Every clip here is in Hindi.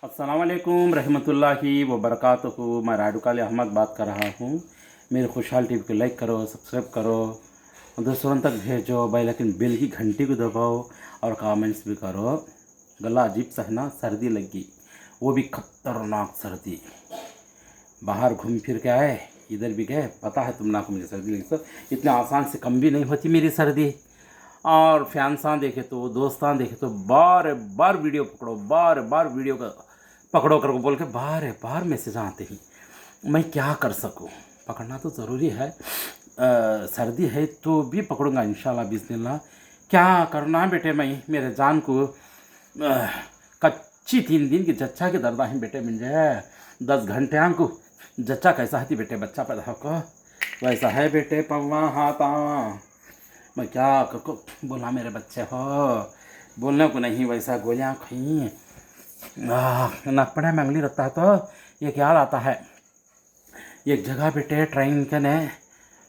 अस्सलाम वालेकुम रहमतुल्लाहि व बरकातुहू। मैं राडुकाली अहमद बात कर रहा हूँ। मेरे खुशहाल टीवी को लाइक करो, सब्सक्राइब करो, दूसरों तक भेजो, लेकिन बेल की घंटी को दबाओ और कमेंट्स भी करो। गला अजीब सा है ना, सर्दी लगी, वो भी खतरनाक सर्दी। बाहर घूम फिर के आए, इधर भी गए, पता है तुम ना को मुझे सर्दी लगी। सर इतने आसान से कम भी नहीं होती मेरी सर्दी। और फैंसा देखे तो, दोस्तान देखे तो बार बार वीडियो पकड़ो, बार बार वीडियो का पकड़ो कर बोल के बार बार मैसेज आते ही। मैं क्या कर सकूं, पकड़ना तो ज़रूरी है। सर्दी है तो भी पकड़ूंगा इंशाल्लाह बिस्मिल्लाह। क्या करना है बेटे, मैं मेरे जान को कच्ची 3 दिन की जच्चा के दर्दा है बेटे। मुझे 10 घंटे को जच्चा कैसा है बेटे, बच्चा पैदा को वैसा है बेटे। पवा हाथा मैं क्या को बोला, मेरे बच्चे हो बोलने को नहीं, वैसा गोलियाँ खाई नाक पड़ा में अंगली रखता है तो ये क्या आता है। एक जगह बेटे ट्रेन के ने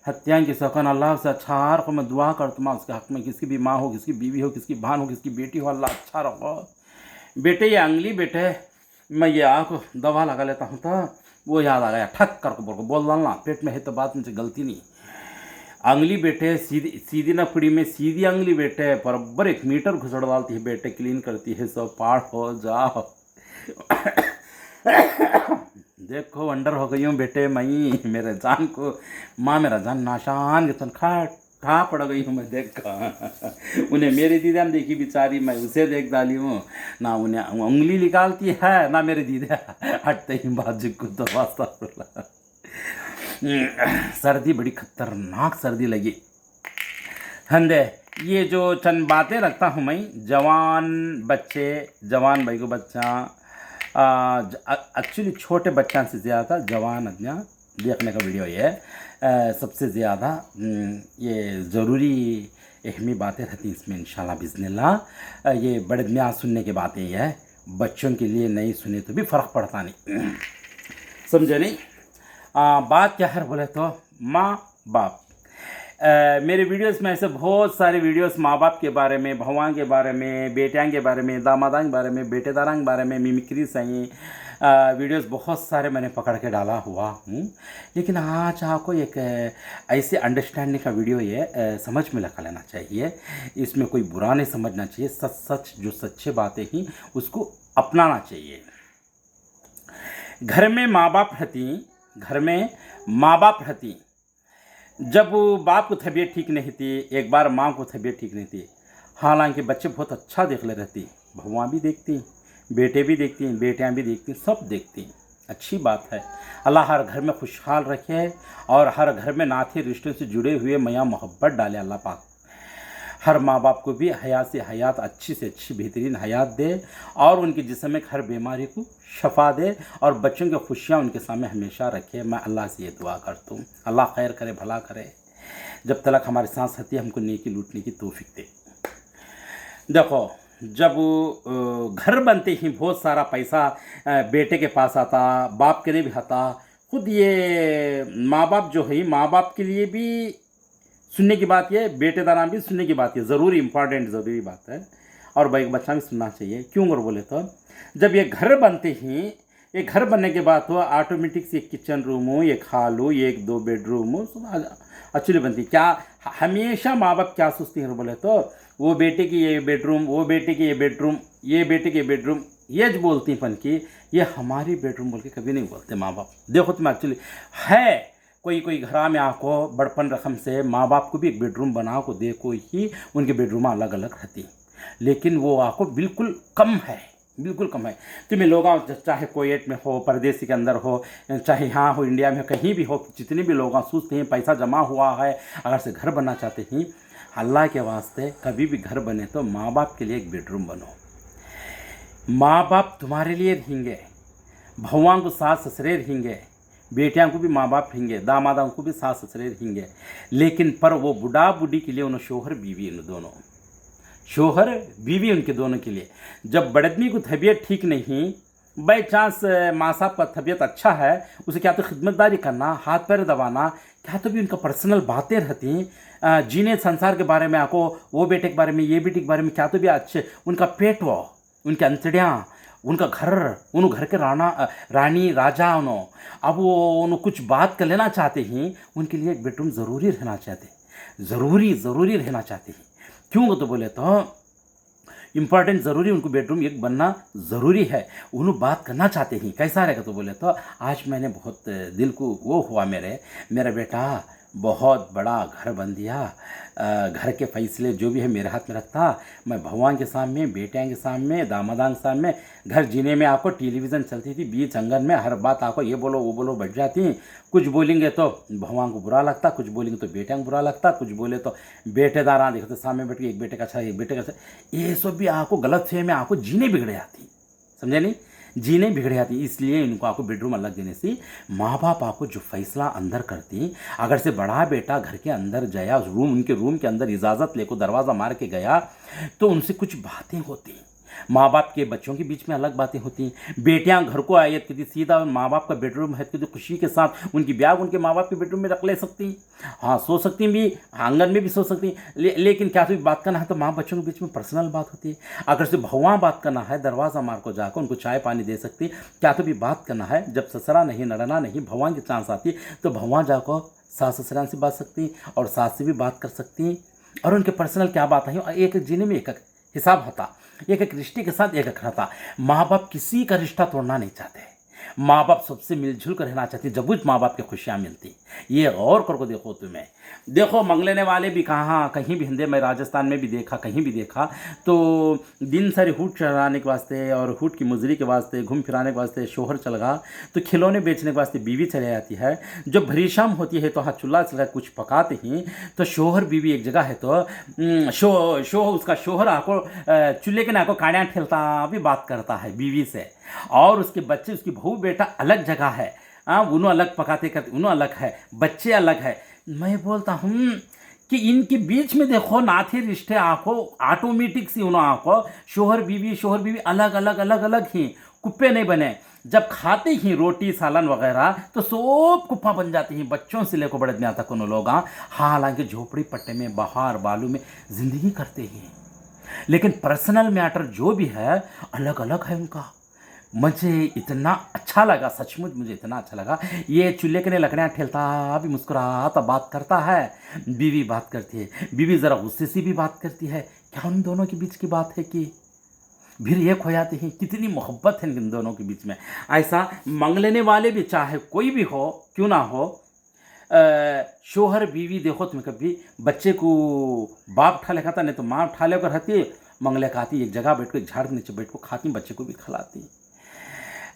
हत्या की सकन अल्लाह से अच्छा को मैं दुआ करता हूँ उसके हक़ में। किसकी भी माँ हो, किसकी बीवी हो, किसकी बहन हो, किसकी बेटी हो, अल्लाह अच्छा रखो बेटे। ये अंगली बेटे मैं ये आँख दवा लगा लेता हूँ तो वो याद आ गया, ठक कर बोल डालना पेट में है तो बात मुझे गलती नहीं। अंगली बेटे सीधी सीधी न पड़ी में सीधी अंगली बेटे बराबर 1 मीटर घुसड़ डालती है बेटे, क्लीन करती है सब पार हो जाओ। देखो वंडर हो गई हूँ बेटे मई, मेरे जान को माँ मेरा जान नाशान के तन खा पड़ गई हूँ मैं देख कर। उन्हें मेरी दीदा ने देखी बेचारी, मैं उसे देख डाली हूँ ना। उन्हें उंगली निकालती है ना मेरी दीदा हटते ही बाजू को तो वास्ता। सर्दी बड़ी खतरनाक सर्दी लगी हंदे। ये जो चंद बातें रखता हूँ मैं, जवान बच्चे, जवान भाई को बच्चा एक्चुअली छोटे बच्चा से ज़्यादा जवान अज्ञा देखने का वीडियो ये सबसे ज़्यादा ये ज़रूरी अहमी बातें रहती इसमें इंशाल्लाह बिस्मिल्लाह। ये बड़े दुनिया सुनने की बातें ये है, बच्चों के लिए नहीं सुने तो भी फ़र्क पड़ता नहीं, समझे नहीं। बात क्या है बोले तो माँ बाप। मेरे वीडियोस में ऐसे बहुत सारे वीडियोस माँ बाप के बारे में, भगवान के बारे में, बेटियां के बारे में, दामादां के बारे में, बेटेदारां के बारे में मिमिक्री सही वीडियोस बहुत सारे मैंने पकड़ के डाला हुआ हूँ। लेकिन आज आपको एक ऐसे अंडरस्टैंडिंग का वीडियो ये समझ में लगा लेना चाहिए। इसमें कोई बुरा नहीं समझना चाहिए, सच सच जो सच्चे बातें ही उसको अपनाना चाहिए। घर में माँ बाप रहती, घर में माँ बाप रहती। जब बाप को तबीयत ठीक नहीं थी, एक बार माँ को तबीयत ठीक नहीं थी, हालांकि बच्चे बहुत अच्छा देख ले रहती, भगवान भी देखती, बेटे भी देखती, बेटियाँ भी देखती, सब देखती। अच्छी बात है। अल्लाह हर घर में खुशहाल रखे और हर घर में नाते रिश्तों से जुड़े हुए माया मोहब्बत डाले अल्लाह पाक। हर माँ बाप को भी हयात से हयात, अच्छी से अच्छी बेहतरीन हयात दे और उनके जिस्म में हर बीमारी को शफा दे और बच्चों की खुशियाँ उनके सामने हमेशा रखे। मैं अल्लाह से ये दुआ करता हूँ, अल्लाह खैर करे, भला करे। जब तक हमारी सांस हती है हमको नेकी लूटने की तौफीक दे। देखो जब घर बनते ही बहुत सारा पैसा बेटे के पास आता, बाप के लिए भी आता। खुद ये माँ बाप जो है, माँ बाप के लिए भी सुनने की बात ये, बेटेदारा भी सुनने की बात है, ज़रूरी इम्पॉर्टेंट ज़रूरी बात है। और भाई बच्चा भी सुनना चाहिए। क्यों कर बोले तो जब ये घर बनते ही, ये घर बनने के बाद तो ऑटोमेटिक से एक किचन रूम हो, एक हॉल हो, एक 2 बेडरूम हो, एक्चुअली बनती। क्या हमेशा माँ बाप क्या सोचती हैं बोले तो वो बेटे की ये बेडरूम, वो बेटे की ये बेडरूम, ये बेटे की बेडरूम, ये जो बोलती पन की ये हमारी बेडरूम बोल के कभी नहीं बोलते माँ बाप। देखो तुम एक्चुअली है कोई घरा में आको बड़पन रकम से माँ बाप को भी एक बेडरूम बना को देखो ही, उनके बेडरूम अलग अलग रहती, लेकिन वो आको बिल्कुल कम है, बिल्कुल कम है। तुम्हें लोग चाहे कोएट में हो, परदेसी के अंदर हो, चाहे यहाँ हो, इंडिया में कहीं भी हो, जितने भी लोग सोचते हैं पैसा जमा हुआ है अगर से घर बनना चाहते हैं, अल्लाह के वास्ते कभी भी घर बने तो माँ बाप के लिए एक बेडरूम बनो। माँ बाप तुम्हारे लिए रहेंगे, भगवान को सास ससुरे रहेंगे, बेटियां को भी माँ बाप रहेंगे, दामादों को भी सास ससुरे रहेंगे, लेकिन पर वो बुढ़ा बुढ़ी के लिए उन्हें शोहर बीवी, उन दोनों शोहर बीवी उनके दोनों के लिए। जब बड़दमी को तबीयत ठीक नहीं, बाई चांस माँ साहब का तबीयत अच्छा है, उसे क्या तो खिदमतदारी करना, हाथ पैर दबाना, क्या तो भी उनका पर्सनल बातें रहती, जीने संसार के बारे में आको, वो बेटे के बारे में, ये बेटे के बारे में क्या तो भी अच्छे, उनका पेट वो, उनकी अंतड़ियाँ, उनका घर, उन घर के रानी राजा उन्हों अब वो उन्हों कुछ बात कर लेना चाहते हैं, उनके लिए एक बेडरूम ज़रूरी रहना चाहते, ज़रूरी रहना चाहते हैं। क्यों तो बोले तो इम्पॉर्टेंट ज़रूरी उनको बेडरूम एक बनना ज़रूरी है। उन्होंने बात करना चाहते हैं, कैसा रहेगा तो बोले तो आज मैंने बहुत दिल को वो हुआ मेरा बेटा बहुत बड़ा घर बन दिया। घर के फैसले जो भी है मेरे हाथ में रखता, मैं भगवान के सामने, बेटियाँ के सामने, दामादान के सामने, घर जीने में आपको टेलीविज़न चलती थी बीच आंगन में, हर बात आपको ये बोलो वो बोलो बैठ जाती। कुछ बोलेंगे तो भगवान को बुरा लगता, कुछ बोलेंगे तो बेटियाँ को बुरा लगता, कुछ बोले तो बेटेदार देखते सामने बैठ के एक बेटे का अच्छा एक बेटे का अच्छा, ये सब भी आपको गलत फहमी, आपको जीने बिगड़ जाती, समझे नहीं, जीने बिगड़ जाती। इसलिए इनको आपको बेडरूम अलग देने से माँ बाप आपको जो फैसला अंदर करती, अगर से बड़ा बेटा घर के अंदर गया, उस रूम उनके रूम के अंदर इजाज़त लेकर दरवाज़ा मार के गया तो उनसे कुछ बातें होती, माँ बाप के बच्चों के बीच में अलग बातें होती। बेटियां घर को आयत की सीधा माँ बाप का बेडरूम है तो खुशी के साथ उनकी ब्याह उनके माँ बाप के बेडरूम में रख ले सकती, हाँ सो सकती भी, आंगन में भी सो सकती। लेकिन क्या तो बात करना है तो माँ बच्चों के बीच में पर्सनल बात होती है। अगर से भगवान बात करना है दरवाज़ा मार को जाकर उनको चाय पानी दे सकती, क्या तो भी बात करना है जब ससुरा नहीं नड़ना नहीं भगवान की चांस आती तो भगवान जाकर सास ससुराल से बात सकती और सास से भी बात कर सकती और उनके पर्सनल क्या बात है। एक जीने में एक हिसाब होता, एक रिश्ते के साथ एक रहता। माँ बाप किसी का रिश्ता तोड़ना नहीं चाहते, माँ बाप सबसे मिलजुल कर रहना चाहते, जब कुछ माँ बाप की खुशियाँ मिलती। ये गौर करके देखो, तुम्हें देखो मंगलेने वाले भी कहाँ कहीं भी हिंदे में राजस्थान में भी देखा, कहीं भी देखा तो दिन सारे हूट चढ़ाने के वास्ते और हूट की मजदूरी के वास्ते घूम फिराने के वास्ते शोहर चल गया तो खिलौने बेचने के वास्ते बीवी चले जाती है। जब भरी शाम होती है तो हाँ चूल्हा चला कुछ पकाते ही तो शोहर बीवी एक जगह है तो उसका शोहर आको चूल्हे के नाको काड़ियाँ ठेलता भी बात करता है बीवी से, और उसके बच्चे उसकी बहू बेटा अलग जगह है, उन्हों अलग पकाते करते, उन्हों अलग है, बच्चे अलग है। मैं बोलता हूँ कि इनके बीच में देखो नाथे रिश्ते आको ऑटोमेटिक सी उन्होंने आको शोहर बीवी अलग अलग अलग अलग ही कुप्पे नहीं बने। जब खाते ही रोटी सालन वगैरह तो सब कुप्पा बन जाते हैं, बच्चों से लेकर बड़े दिन तक उन लोग हालांकि झोपड़ी पट्टे में बाहर बालू में जिंदगी करते हैं, लेकिन पर्सनल मैटर जो भी है अलग अलग है उनका। मुझे इतना अच्छा लगा, सचमुच मुझे इतना अच्छा लगा। ये चूल्हे के लिए लकड़ियाँ ठेलता अभी मुस्कुराता बात करता है, बीवी बात करती है, बीवी ज़रा गुस्से से भी बात करती है। क्या उन दोनों के बीच की बात है कि फिर एक हो जाते हैं, कितनी मोहब्बत है इन दोनों के बीच में। ऐसा मंग लेने वाले भी चाहे कोई भी हो क्यों ना हो, शोहर बीवी देखो तुम कभी बच्चे को बाप उठा ले खाता नहीं तो माँ उठा लेकर रहती, मंगले खाती एक जगह बैठ कर झाड़ के नीचे बैठ को खाती, बच्चे को भी खिलाती।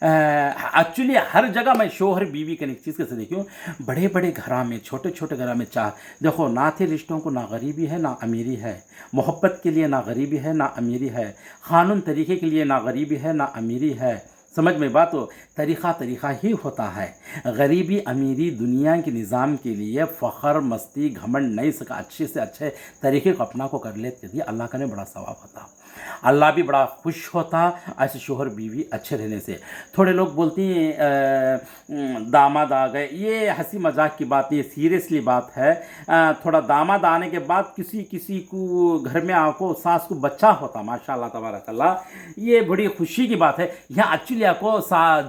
एक्चुअली हर जगह मैं शोहर बीवी के एक चीज़ कैसे देखूँ, बड़े बड़े घरा में छोटे छोटे घरा में चाह देखो नाते रिश्तों को ना गरीबी है ना अमीरी है, मोहब्बत के लिए ना गरीबी है ना अमीरी है, क़ानून तरीके के लिए ना गरीबी है ना अमीरी है। समझ में बात हो, तरीक़ा ही होता है। गरीबी अमीरी दुनिया के निज़ाम के लिए फ़ख्र मस्ती घमंड नहीं सका, अच्छे से अच्छे तरीके को अपना को कर लेते थे, अल्लाह का ने बड़ा सवाब होता, अल्लाह भी बड़ा खुश होता ऐसे शोहर बीवी अच्छे रहने से। थोड़े लोग बोलती हैं दामाद आ गए, ये हंसी मजाक की बात, ये सीरियसली बात है। थोड़ा दामाद आने के बाद किसी को घर में आको सास को बच्चा होता, माशाल्लाह तबारकल्लाह, ये बड़ी खुशी की बात है। यहाँ एक्चुअली आपको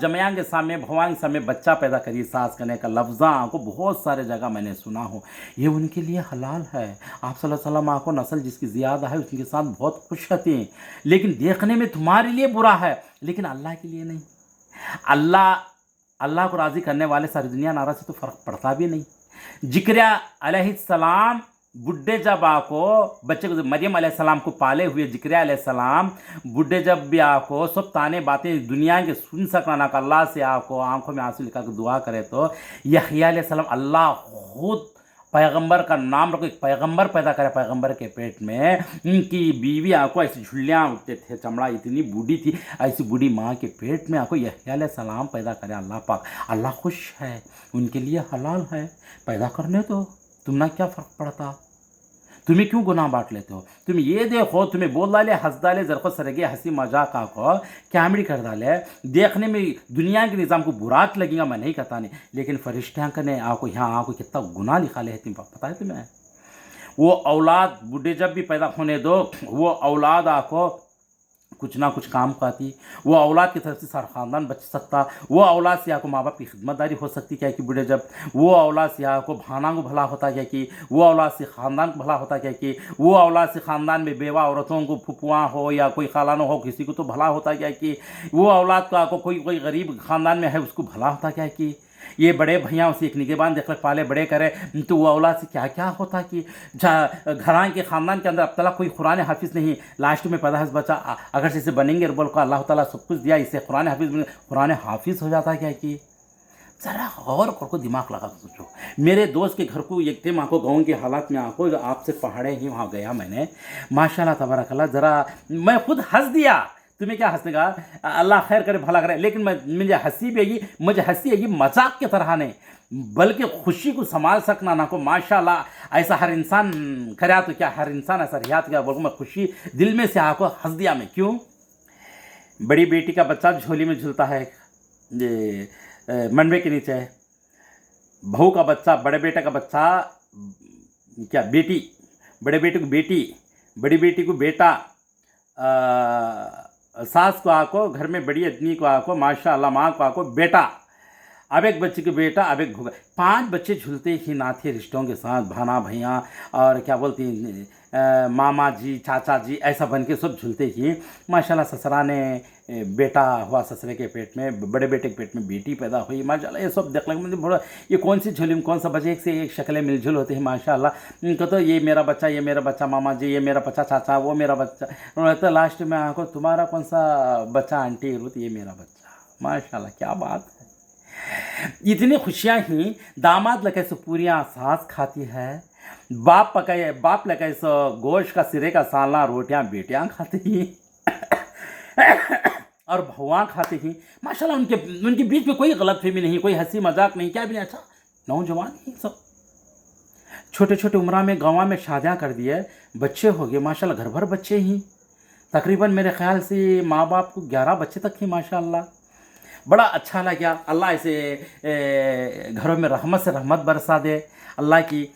जमयांग के सामने भगवान के सामने बच्चा पैदा करिए सास करने का लफ्ज़ा आपको बहुत सारे जगह मैंने सुना हो, ये उनके लिए हलाल है। आप सल्लल्लाहु अलैहि वसल्लम आपको नस्ल जिसकी ज़्यादा है उसके साथ बहुत खुश रहती हैं, लेकिन देखने में तुम्हारे लिए बुरा है लेकिन अल्लाह के लिए नहीं। अल्लाह को राज़ी करने वाले सारी दुनिया नाराज़ से तो फ़र्क पड़ता भी नहीं। जिक्रिया अलैहिस्सलाम बुढ़े जब आको बच्चे को मरियम अलैहिस्सलाम को पाले हुए जिक्रिया अलैहिस्सलाम बुढ़े जब भी आको सब ताने बातें दुनिया के सुन सकना का अल्लाह से आको आंखों में आंसू लिखा कर दुआ करे तो यहया अलैहिस्सलाम अल्लाह खुद पैगंबर का नाम रखो, एक पैगंबर पैदा करे पैगंबर के पेट में, उनकी बीवी आको ऐसी झुल्लियाँ उठते थे, चमड़ा इतनी बूढ़ी थी, ऐसी बूढ़ी माँ के पेट में आको यहया अलैहिस्सलाम पैदा करे अल्लाह पाक। अल्लाह खुश है, उनके लिए हलाल है, पैदा करने तो तुमना क्या फ़र्क पड़ता, तुम्हें क्यों गुनाह बांट लेते हो। तुम ये देखो तुम्हें बोल डाले हंस डाले जरको सरगे हंसी मजाक आको कैमड़ी कर डाले, देखने में दुनिया के निज़ाम को बुराक लगेगा, मैं नहीं कहता नहीं, लेकिन फरिश्तियाँ कने आको यहाँ आको कितना गुनाह लिखा ले तुम पता है तुम्हें। वो औलाद बूढ़े जब भी पैदा होने दो वो औलाद आको कुछ ना कुछ काम को आती, वो औलाद की तरफ से सारा ख़ानदान बच सकता, वो औलाद से आपको माँ बाप की खिदमतदारी हो सकती क्या कि बूढ़े जब, वो औलाद से आपको भाना को भला होता क्या कि, वो औलाद से ख़ानदान को भला होता क्या कि, वो औलाद से ख़ानदान में बेवा औरतों को फुफुआ हो या कोई खालाना हो किसी को तो भला होता क्या कि, वो औलाद का आपको कोई कोई गरीब ख़ानदान में है उसको भला होता क्या कि, ये बड़े भैया उसे एक निगहबान देख पाले बड़े करे तो वो औलाद से क्या क्या होता कि घरान के ख़ानदान के अंदर अब तला कोई कुरान हाफिज़ नहीं, लास्ट में पैदा बच्चा अगर से इसे बनेंगे बोल को अल्लाह ताला सब कुछ दिया, इसे कुरान हाफिज़ हो जाता क्या कि। ज़रा गौर करको दिमाग लगा कर सोचो। मेरे दोस्त के घर को एक थे को गाँव के हालात में आको जो आपसे पहाड़े ही वहाँ गया मैंने, माशाल्लाह तबारकल्लाह, ज़रा मैं खुद हंस दिया। तुम्हें क्या हंसने का, अल्लाह खैर करे भला करे, लेकिन मुझे हंसी भी आएगी, मुझे हंसी आएगी मजाक के तरह नहीं, बल्कि खुशी को संभाल सकना ना को माशाल्लाह ऐसा हर इंसान करे तो क्या, हर इंसान ऐसा रिया तो क्या, बोल मैं खुशी दिल में से आको हंस दिया मैं। क्यों? बड़ी बेटी का बच्चा झोली में झूलता है ये मंडवे के नीचे, बहू का बच्चा, बड़े बेटे का बच्चा क्या बेटी, बड़े बेटे को बेटी, बड़ी बेटी को बेटा, सास को आको, घर में बड़ी आदमी को आको, माशाल्लाह माँ को आको बेटा, अब एक बच्चे को बेटा, अब एक भूगा, 5 बच्चे झूलते ही ना थे रिश्तों के साथ, भाना भैया और क्या बोलती मामा जी चाचा जी ऐसा बन के सब झूलते ही। माशाल्लाह ससुरा ने बेटा हुआ ससुरे के पेट में, बड़े बेटे के पेट में बेटी पैदा हुई, माशाल्लाह ये सब देख लगे मुझे बड़ा, ये कौन सी झोली में कौन सा बच्चे, एक से एक शक्लें मिलजुल होते हैं माशाल्लाह। इनको तो ये मेरा बच्चा, ये मेरा बच्चा मामा जी, ये मेरा बच्चा चाचा, वो मेरा बच्चा, तो लास्ट में आको तुम्हारा कौन सा बच्चा आंटी रूथ, ये मेरा बच्चा, माशाल्लाह क्या बात है। इतनी खुशियाँ ही दामाद लगे सो पूरियाँ सास खाती है, बाप लगे सो गोश्त का सिरे का सालना रोटियाँ बेटियाँ खाती ही और भगवान खाते ही माशाल्लाह। उनके बीच में कोई गलतफहमी नहीं, कोई हंसी मजाक नहीं, क्या भी नहीं। अच्छा नौजवान ही सब छोटे छोटे उम्र में गाँव में शादियाँ कर दिए, बच्चे हो गए माशाल्लाह, घर भर बच्चे ही, तकरीबन मेरे ख्याल से माँ बाप को 11 बच्चे तक ही माशाल्लाह। बड़ा अच्छा लगा, अल्लाह ऐसे घरों में रहमत से रहमत बरसा दे अल्लाह की।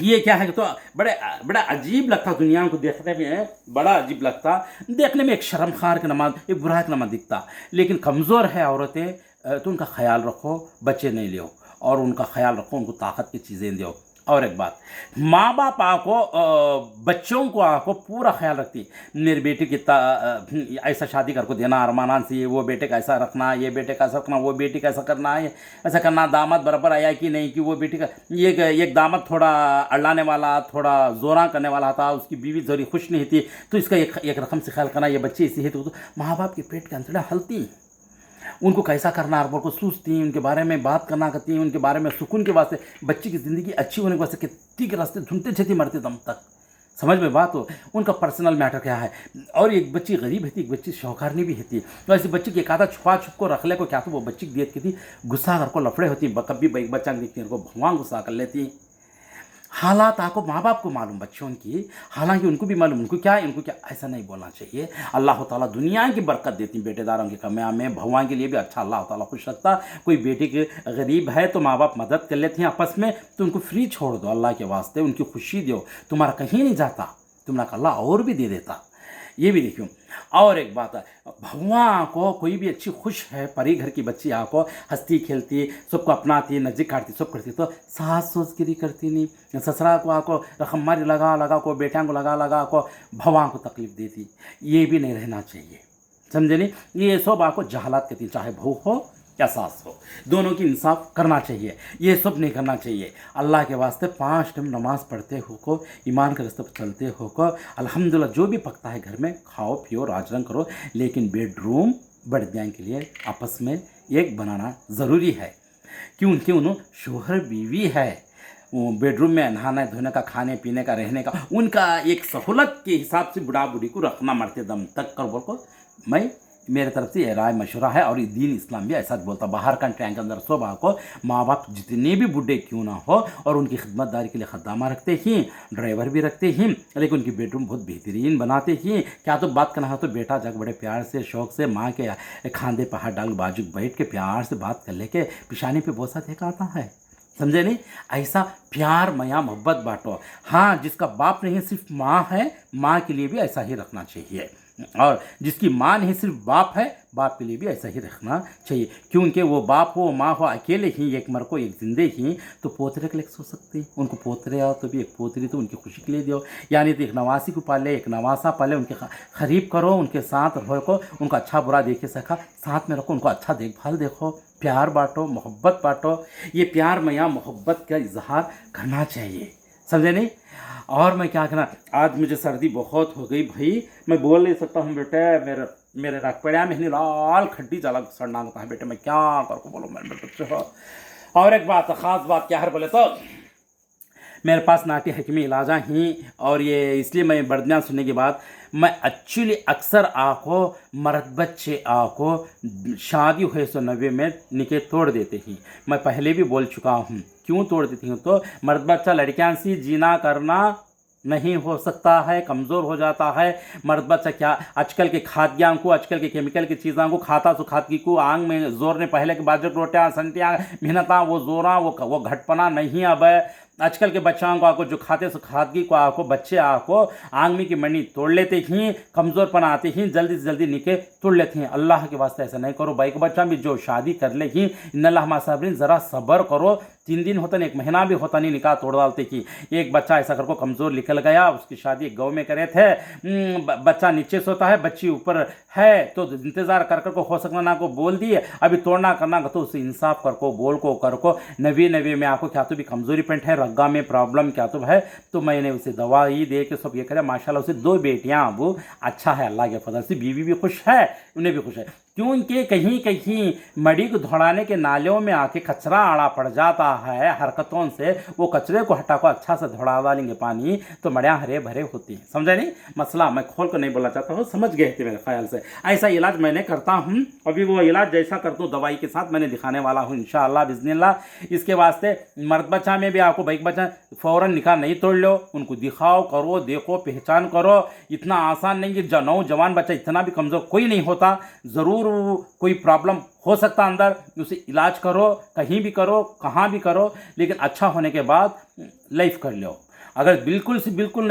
ये क्या है तो बड़ा अजीब लगता दुनिया को देखने में, बड़ा अजीब लगता देखने में। एक शर्मखार की नमाज, एक बुरा की नमाज दिखता, लेकिन कमज़ोर है औरतें तो उनका ख्याल रखो, बच्चे नहीं लियो और उनका ख्याल रखो, उनको ताकत की चीज़ें दो। और एक बात, माँ बाप आको बच्चों को आको पूरा ख्याल रखती, मेरी बेटी की ऐसा शादी करको देना अरमानान से, वो बेटे का ऐसा रखना, ये बेटे का ऐसा रखना, वो बेटी का ऐसा करना है, ऐसा करना। दामाद बराबर आया कि नहीं कि वो बेटी का, एक दामाद थोड़ा अड़ाने वाला, थोड़ा जोरा करने वाला था, उसकी बीवी थोड़ी खुश नहीं थी, तो इसका एक रकम से ख्याल करना, ये बच्चे इसी है तो माँ बाप के पेट के अंदर हलती, उनको कैसा करना और को सोचती, उनके बारे में बात करना करती, उनके बारे में सुकून के वास्ते, बच्ची की ज़िंदगी अच्छी होने के वास्ते कितनी के रास्ते ढूंढते छती मरते दम तक, समझ में बात हो। उनका पर्सनल मैटर क्या है, और एक बच्ची गरीब है, एक बच्ची शौकारनी भी है, तो ऐसी बच्ची की एक आधा छुपा छुप को रख ले को क्या तो वो बच्ची की दियत की थी, गुस्सा कर को लफड़े होती, कभी एक बच्चा देखती को भगवान गुस्सा कर लेती। हालात आपको माँ बाप को मालूम बच्चों की, हालांकि उनको भी मालूम इनको क्या ऐसा नहीं बोलना चाहिए। अल्लाह ताला दुनिया की बरकत देती बेटेदारों के कमियाँ में, भगवान के लिए भी अच्छा अल्लाह ताला खुश रखता। कोई बेटे के गरीब है तो माँ बाप मदद कर लेते हैं आपस में, तो उनको फ्री छोड़ दो अल्लाह के वास्ते, उनकी खुशी दो, तुम्हारा कहीं नहीं जाता, तुम्हारा अल्लाह और भी दे देता, ये भी देखियो। और एक बात है, भगवान को कोई भी अच्छी खुश है, परी घर की बच्ची आको हंसती खेलती, सबको अपनाती, नज़दीक काटती, सब करती, तो सास सोचगिरी करती नहीं, ससुरा को आको रखमारी लगा को, बेटियाँ को लगा को भगवान को तकलीफ देती, ये भी नहीं रहना चाहिए, समझे नहीं। ये सब आपको जहालत कहती, चाहे बहू हो या सास हो, दोनों की इंसाफ करना चाहिए, ये सब नहीं करना चाहिए। अल्लाह के वास्ते 5 टाइम नमाज़ पढ़ते हो को, ईमान के रास्ते पर चलते हो को, अल्हम्दुलिल्लाह जो भी पकता है घर में खाओ पियो राज रंग करो, लेकिन बेडरूम बढ़िया के लिए आपस में एक बनाना ज़रूरी है, क्यों उनके उन्होंने शोहर बीवी है, वो बेडरूम में नहाने धोने का, खाने पीने का, रहने का, उनका एक सहूलत के हिसाब से बुढ़ा बुढ़ी को रखना मरते दम तक कर बोल को मैं मेरे तरफ से राय मशवरा है। और दीन इस्लाम भी ऐसा बोलता, बाहर कंट्री के अंदर सोबा को माँ बाप जितने भी बूढ़े क्यों ना हो, और उनकी खिदमतदारी के लिए खद्दामा रखते ही, ड्राइवर भी रखते ही, लेकिन उनकी बेडरूम बहुत बेहतरीन बनाते ही। क्या तो बात करना है तो बेटा जग बड़े प्यार से शौक से माँ के खांदे पर हाथ डाल बाजू बैठ के प्यार से बात कर लेके पिशानी पे बोसा देखा आता है, समझे नहीं। ऐसा प्यार मया मोहब्बत बांटो। हाँ, जिसका बाप नहीं सिर्फ माँ है, माँ के लिए भी ऐसा ही रखना चाहिए। और जिसकी माँ नहीं सिर्फ बाप है, बाप के लिए भी ऐसा ही रखना चाहिए, क्योंकि वो बाप हो माँ हो अकेले ही, एक मर को एक जिंदे ही, तो पोतरे के लिए सो सकते हैं। उनको पोतरे आओ तो भी एक पोतरी तो उनकी खुशी के लिए दो, यानी तो एक नवासी को पाले, एक नवासा पाले, उनके खरीब करो, उनके साथ रहो को, उनको अच्छा बुरा देखे सका साथ में रखो, उनको अच्छा देखभाल देखो, प्यार बांटो, मोहब्बत बांटो। ये प्यार में या मोहब्बत का इजहार करना चाहिए, समझे नहीं। और मैं क्या कहना, आज मुझे सर्दी बहुत हो गई भाई, मैं बोल नहीं सकता हूँ बेटे, मेरे रखपड़िया में लाल खड्डी जला सड़ना होता है बेटे, मैं क्या करूँ बोलो मेरे बच्चे हो। और एक बात, ख़ास बात क्या है बोले तो, मेरे पास नाटी हकीमी इलाजा ही, और ये इसलिए मैं बर्दनियाँ सुनने के बाद मैं एक्चुअली अक्सर आको मर्द बच्चे आको शादी हुए 190 में निके तोड़ देते ही। मैं पहले भी बोल चुका हूँ क्यों तोड़ देती हूँ, तो मर्द बच्चा लड़कियां सी जीना करना नहीं हो सकता है, कमज़ोर हो जाता है। मर्द बच्चा क्या आजकल के खाद्यान्न को, आजकल के केमिकल की चीज़ों को खाता तो खादगी को आंग में जोर ने, पहले के बाजू रोटियाँ संटियाँ मेहनता वो जोरा वो घटपना नहीं। अब आजकल के बच्चों को आको जो खाते सो खादगी को आको बच्चे आको आंगमी की मणि तोड़ लेते ही, कमज़ोरपन आते ही जल्दी से जल्दी निके तोड़ लेते हैं। अल्लाह के वास्ते ऐसा नहीं करो। भाई के बच्चा भी जो शादी कर ले ही इन्नल्लाह मा साबिरीन, ज़रा सब्र करो। 3 दिन होता नहीं, 1 महीना भी होता नहीं, निकाह तोड़ डालते कि एक बच्चा ऐसा करको कमज़ोर निकल गया, उसकी शादी एक गाँव में करे थे, बच्चा नीचे सोता है बच्ची ऊपर है, तो इंतज़ार कर कर को हो सकना ना को बोल दिए, अभी तोड़ना करना तो उसे इंसाफ कर को बोल को कर को। नवी में आपको क्या तो भी कमज़ोरी पेंट है, रग्गा में प्रॉब्लम क्या तो है, तो मैंने उसे दवाई दे के सब ये करे। माशाल्लाह उसे 2 बेटियां, अब अच्छा है अल्लाह के फजल से, बीवी भी खुश है, उन्हें भी खुश है। क्योंकि कहीं कहीं मड़ी को धोड़ाने के नालों में आके कचरा आड़ा पड़ जाता है हरकतों से, वो कचरे को हटा को अच्छा से धोड़ा डालेंगे पानी तो मड़ियाँ हरे भरे होती हैं। समझे नहीं मसला, मैं खोल कर नहीं बोलना चाहता हूँ, समझ गए थे मेरे ख्याल से। ऐसा इलाज मैंने करता हूँ, अभी वो इलाज जैसा करता हूँ दवाई के साथ मैंने दिखाने वाला हूँ इंशाअल्लाह बिस्मिल्लाह। इसके वास्ते मर्द बच्चा में भी आपको भाई बच्चा फ़ौरन निकाह नहीं तोड़ लो, उनको दिखाओ करो देखो पहचान करो। इतना आसान नहीं कि नौजवान बच्चा इतना भी कमज़ोर कोई नहीं होता, ज़रूर कोई प्रॉब्लम हो सकता अंदर, उसे इलाज करो, कहीं भी करो कहाँ भी करो, लेकिन अच्छा होने के बाद लाइफ कर लो। अगर बिल्कुल से बिल्कुल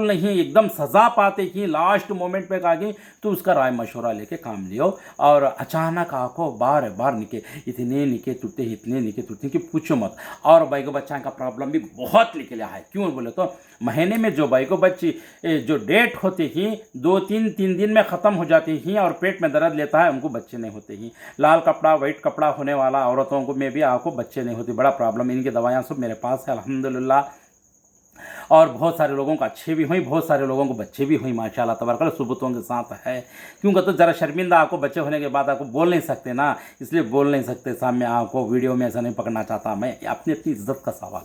नहीं एकदम सज़ा पाते ही लास्ट मोमेंट पे आ गई, तो उसका राय मशवरा लेके काम लियो। और अचानक आको बार बार इतने निके टूटते कि पूछो मत। और भाई को बच्चा का प्रॉब्लम भी बहुत निकला है, क्यों बोले तो महीने में जो भाई को बच्ची जो डेट होती ही 2-3 दिन में ख़त्म हो जाती ही, और पेट में दर्द लेता है, उनको बच्चे नहीं होते ही। लाल कपड़ा वाइट कपड़ा होने वाला औरतों को में भी आपको बच्चे नहीं होते, बड़ा प्रॉब्लम। इनकी दवाइयाँ सब मेरे पास है अल्हम्दुलिल्लाह, और बहुत सारे लोगों को अच्छे भी हुई, बहुत सारे लोगों को बच्चे भी हुई माशाल्लाह तबारकल्लाह, सुबूतों के साथ है। क्योंकि तो ज़रा शर्मिंदा आपको बच्चे होने के बाद आपको बोल नहीं सकते ना, इसलिए बोल नहीं सकते सामने, आपको वीडियो में ऐसा नहीं पकड़ना चाहता मैं, अपनी इज्जत का सवाल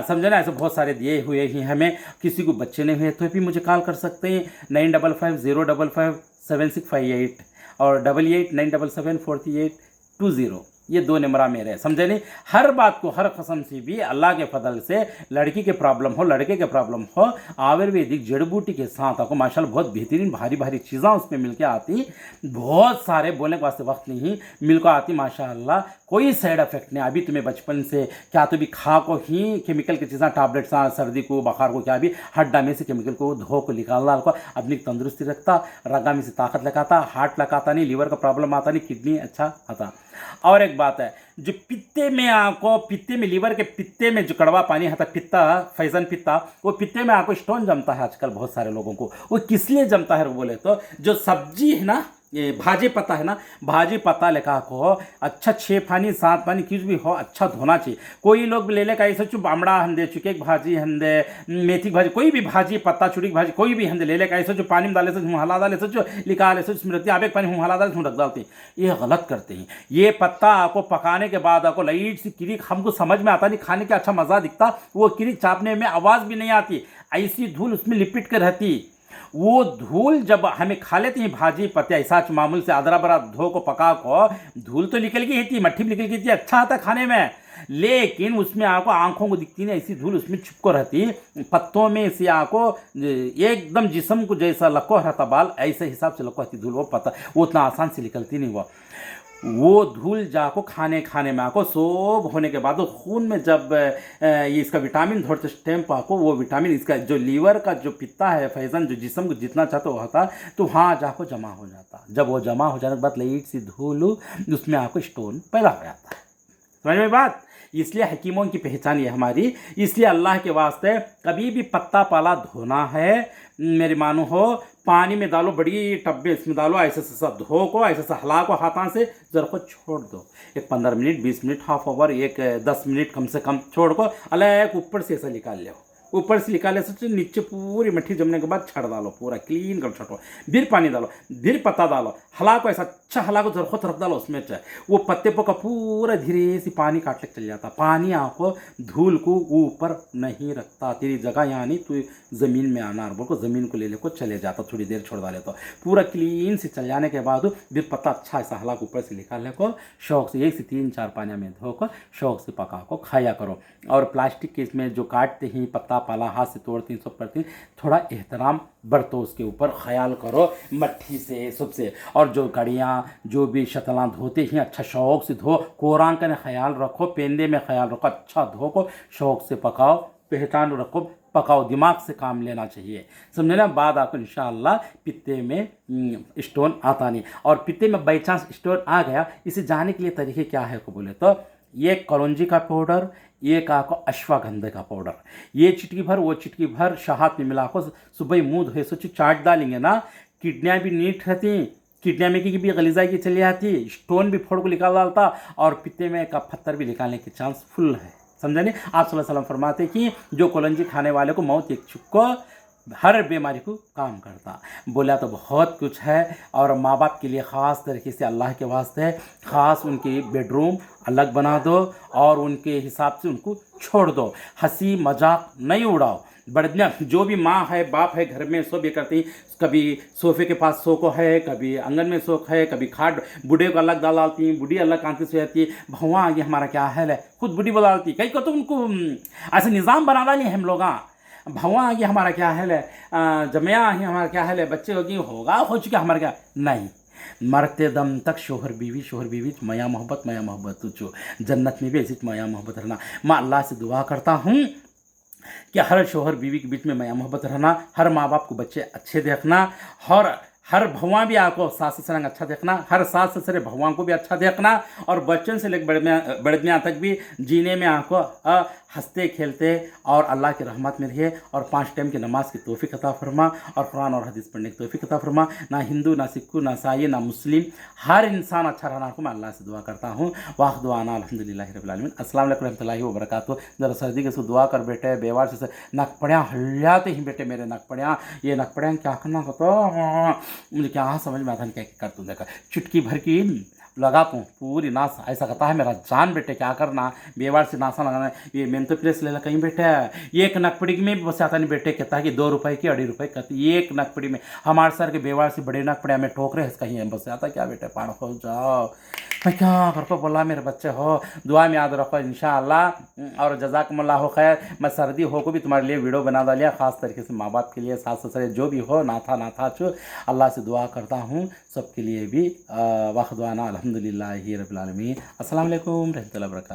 समझे ना। ऐसे बहुत सारे दिए हुए ही हमें, किसी को बच्चे नहीं हुए तो भी मुझे कॉल कर सकते हैं 9550557658 और 8897744820, ये 2 नंबर मेरे, समझे नहीं। हर बात को हर कसम से भी अल्लाह के फजल से लड़की के प्रॉब्लम हो लड़के के प्रॉब्लम हो, आयुर्वेदिक जड़ी बूटी के साथ आपको माशाल्लाह बहुत बेहतरीन भारी चीज़ें उसमें मिलके आती, बहुत सारे बोलने के वास्ते वक्त नहीं मिलकर आती माशाल्लाह, कोई साइड इफेक्ट नहीं। अभी तुम्हें बचपन से क्या तो भी खा को ही केमिकल की चीज़ें टैबलेट्स सर्दी को बुखार को क्या भी हड्डा में से केमिकल को धो को निकालना को अपनी तंदुरुस्ती रखता, रगा में से ताकत लगाता, हार्ट लगाता नहीं, लीवर का प्रॉब्लम आता नहीं, किडनी अच्छा आता। और एक बात है, जो पित्ते में आपको लीवर के पित्ते में जो कड़वा पानी आता पित्ता फैजन पित्ता, वो पित्ते में आपको स्टोन जमता है आजकल बहुत सारे लोगों को। वो किस लिए जमता है बोले तो जो सब्जी है ना, ये भाजी पत्ता है ना, भाजी पत्ता लेखा को अच्छा 6 पानी 7 पानी कुछ भी हो अच्छा धोना चाहिए। कोई लोग ले लेकर ऐसा चु बामड़ा हंदे, चुके भाजी हंदे, मेथी भाजी, कोई भी भाजी पत्ता चुड़ी भाजी कोई भी हंदे ले लेकर ऐसा जो पानी में डाले से हला डाले से निकाले से स्मृति आप एक पानी हला डाले रख डालते हैं, ये गलत करते हैं। ये पत्ता आपको पकाने के बाद आपको लाइट सी किरीक, हमको समझ में आता नहीं, खाने का अच्छा मज़ा दिखता, वो किरीक चापने में आवाज़ भी नहीं आती, ऐसी धूल उसमें लिपट कर रहती। वो धूल जब हमें खा लेते हैं भाजी पत्ते ऐसा मामूल से अदरा बरा धो को पका को, धूल तो निकल गई थी, मट्ठी भी निकल गई थी, अच्छा आता खाने में, लेकिन उसमें आपको आंखों को दिखती नहीं, ऐसी धूल उसमें छुपको रहती। पत्तों में से आपको एकदम जिस्म को जैसा लको रहता बाल, ऐसे हिसाब से लको रहती धूल, वो पता वो उतना आसान से निकलती नहीं। वो वो धूल जाको खाने में आको सोब होने के बाद वो खून में जब ये इसका विटामिन थोड़ा स्टेम्प आको वो विटामिन इसका जो लीवर का जो पित्ता है फैजन जो जिस्म को जितना चाहता वो होता तो वहाँ जाको जमा हो जाता। जब वो जमा हो जाने के बाद लाइट सी धूल उसमें आको स्टोन पैदा हो जाता है। समझ में बात। इसलिए हकीमों की पहचान ये हमारी। इसलिए अल्लाह के वास्ते कभी भी पत्ता पाला धोना है मेरी मानो हो पानी में डालो, बड़ी टब में इसमें डालो, ऐसे से सब धो को ऐसे से हला को हाथों से जरा को छोड़ दो। एक 15 मिनट 20 मिनट हाफ ओवर एक 10 मिनट कम से कम छोड़ को अलग ऊपर से ऐसा निकाल लो। ऊपर से निकाले से नीचे पूरी मिट्टी जमने के बाद छड़ डालो, पूरा क्लीन कर छटो, फिर पानी डालो, फिर पत्ता डालो, हला को ऐसा अच्छा हला को जरखत रख डालो उसमें वो पत्ते को पूरा धीरे से पानी काट के चल जाता। पानी आको धूल को ऊपर नहीं रखता, तेरी जगह यहाँ नहीं तू ज़मीन में आना बोल को ज़मीन को ले को चले जाता। थोड़ी देर छोड़ डाले तो पूरा क्लीन से चल जाने के बाद फिर पत्ता अच्छा ऐसा हला को ऊपर से निकालने को शौक से 1 से 3-4 पानी में धो कर शौक से पका को खाया करो। और प्लास्टिक के इसमें जो काटते ही पत्ता पाला हाथ से तोड़ती सब करती थोड़ा एहतराम बरतो, उसके ऊपर ख्याल करो मट्टी से सबसे। और जो कड़ियाँ जो भी शतला धोते ही अच्छा शौक से धो, कोरान का ख्याल रखो, पेंदे में ख्याल रखो, अच्छा धो को शौक से पकाओ, पहचान रखो, पकाओ, दिमाग से काम लेना चाहिए। समझे ना। बाद आपको इंशाअल्लाह पित्ते में स्टोन आता नहीं। और पित्ते में बाई चांस स्टोन आ गया, इसे जाने के लिए तरीके क्या है को बोले तो ये कलौंजी का पाउडर, एक आको अश्वगंधा का पाउडर, ये चिटकी भर वो चिटकी भर शहद में मिला को सुबह मुँह धोए सोच चाट डालेंगे ना, किडनियाँ भी नीट रहती, किडनिया में की भी गलीजाई की चली आती, स्टोन भी फोड़ को निकाल डालता और पित्ते में का पत्थर भी निकालने के चांस फुल है। समझा नहीं। आप सल्लल्लाहु अलैहि वसल्लम फरमाते कि जो कलौंजी खाने वाले को मौत एक छुक्को हर बीमारी को काम करता। बोला तो बहुत कुछ है। और माँ बाप के लिए ख़ास तरीके से अल्लाह के वास्ते ख़ास उनकी बेडरूम अलग बना दो और उनके हिसाब से उनको छोड़ दो, हंसी मजाक नहीं उड़ाओ। बढ़िया जो भी माँ है बाप है घर में सब ये करती, कभी सोफे के पास सो को है, कभी आंगन में सो है, कभी खाट बूढ़े को अलग डालती, बूढ़ी अलग कांति से रहती। भगवान आगे हमारा क्या हाल है, खुद बूढ़ी बदलती कहीं को तो उनको ऐसे निज़ाम बना डाली हम लोग। भगवान आगे हमारा क्या हाल है, जमिया आगे हमारा क्या हाल है, बच्चे होगा हो चुका हमारा क्या नहीं। मरते दम तक शोहर बीवी माया मोहब्बत तुझो जन्नत में भी ऐसी माया मोहब्बत रहना। मैं अल्लाह से दुआ करता हूँ कि हर शोहर बीवी के बीच में माया मोहब्बत रहना, हर माँ बाप को बच्चे अच्छे देखना, और हर भगवान भी आपको सास ससुर अच्छा देखना, हर सास ससुर भगवान को भी अच्छा देखना, और बच्चों से लेकर बड़े तक भी जीने में आपको हंसते खेलते और अल्लाह की रहमत में रहिए। और 5 टाइम की नमाज की तौफीक अता फरमा और कुरान और हदीस पढ़ने की तौफीक अता फरमा। ना हिंदू ना सिक्कू ना ईसाई ना मुस्लिम, हर इंसान अच्छा रहना को मैं अल्लाह से दुआ करता हूँ। वाह दुआना अल्हम्दुलिल्लाहि रब्बिल आलमीन। अस्सलाम वालेकुम रहमतुल्लाहि व बरकातुहू। जरा सर्दी के सो दुआ कर बेटे, बेवार से नक पड़िया हल्लाते ही बेटे मेरे नक पड़िया, ये नक पड़िया क्या करना को तो मुझे क्या समझ में आता नहीं क्या कर तू देखा, चुटकी भर की लगाता हूँ पूरी नाश ऐसा कहता है मेरा जान बेटे क्या करना, बेवार से नासा लगाना। ये मैंने तो प्लेस ले ला कहीं बेटे, एक नकपड़ी में भी बस आता नहीं बेटे, कहता है कि 2 रुपए की 2.5 रुपए कहती एक नकपड़ी में। हमारे सर के बेवार से बड़े नकपड़े हमें ठोक रहे कहीं बस आता क्या बेटे पाड़ हो जाओ। मैं क्या कर को बोला मेरे बच्चे हो, दुआ में याद रखो इंशाअल्लाह। और जज़ाकुमुल्लाह खैर। मैं सर्दी हो को भी तुम्हारे लिए वीडियो बना डालिया ख़ास तरीके से माँ बाप के लिए, सास ससुर जो भी हो ना था चो अल्लाह से दुआ करता हूँ सबके लिए भी। वाह दुआना अल्हम्दुलिल्लाहि रब्बिल आलमीन। अस्सलाम वालेकुम रहमतुल्लाहि व बरकातहू।